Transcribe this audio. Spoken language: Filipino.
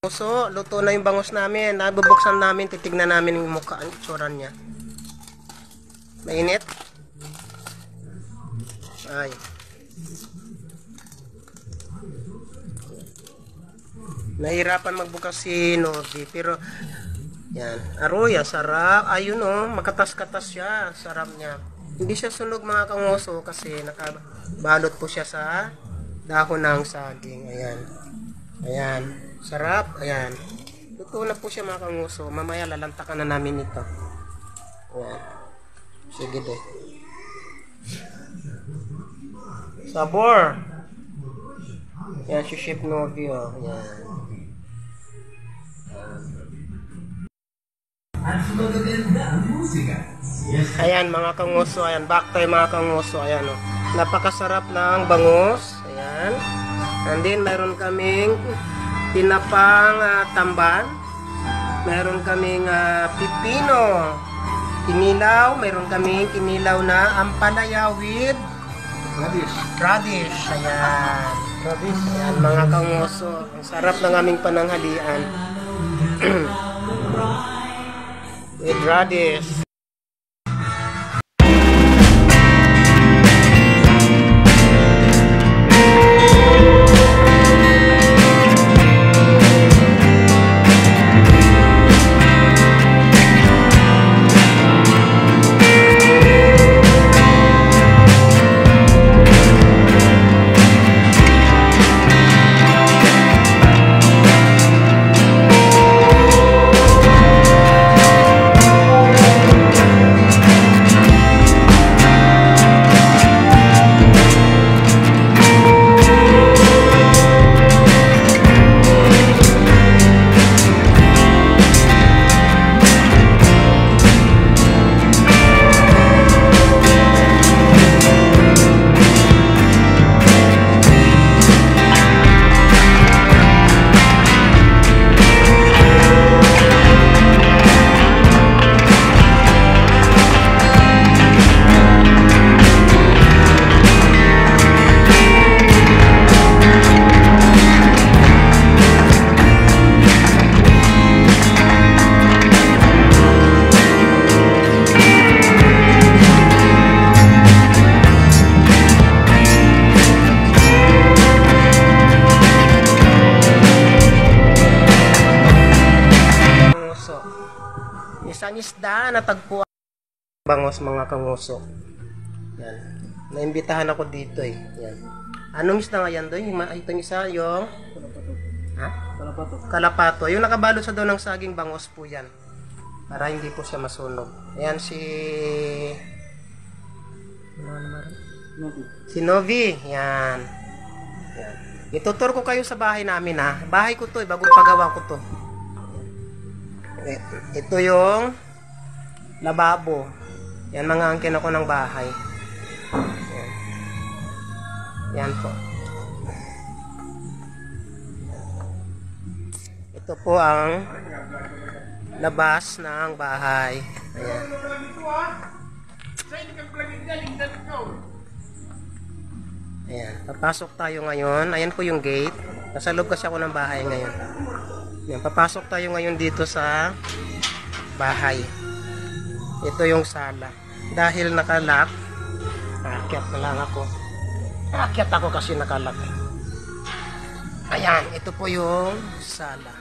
So, luto na yung bangus namin. Nabubuksan namin, titignan namin yung mukha, ang itsura niya. Mainit. Ay. Nahirapan magbukas si Novi, pero yan. Aroy, sarap. Ayun oh, makatas-katas siya. Sarap niya. Hindi siya sunog mga kangoso kasi nakabalot po siya sa dahon ng saging. Ayan. Ayan. Sarap. Ayan. Luto na po siya mga kanguso. Mamaya lalantakan na namin ito. Ayan. Sige de. Sabor. Ayan si Chef Novi. Oh. Ayan. Ayan mga kanguso. Ayan. Back tayo mga kanguso. Ayan oh. Napakasarap ng bangus. Ayan. And then mayroon kaming tinapang tamban. Mayroon kaming pipino kinilaw. Mayroon kaming kinilaw na ampalaya with radish. Ayan. Ayan mga kangoso. Ang sarap ng aming pananghalian. With radish. Isang isda na tagpuan bangos mga kanguso. Yan. Naimbitahan ako dito eh. Yan. Anong isda nga yan doon? Itong isa yung Kalapato. Kalapato. Yung nakabalot sa doon ng saging bangos po yan. Para hindi po siya masunog. Ayan si Novi. Yan. Yan. Itutur ko kayo sa bahay namin ha. Bahay ko to eh. Bagong pagawa ko to. Ito yung lababo. Yan mga angkin ako ng bahay. Yan. Yan po. Ito po ang labas ng bahay. Ayan. Ayan. Papasok tayo ngayon. Ayan po yung gate. Nasa loob kasi ako ng bahay ngayon. Yan, papasok tayo ngayon dito sa bahay. Ito yung sala. Dahil nakalock, aakyat na lang ako. Aakyat ako kasi nakalock. Ayan, ito po yung sala.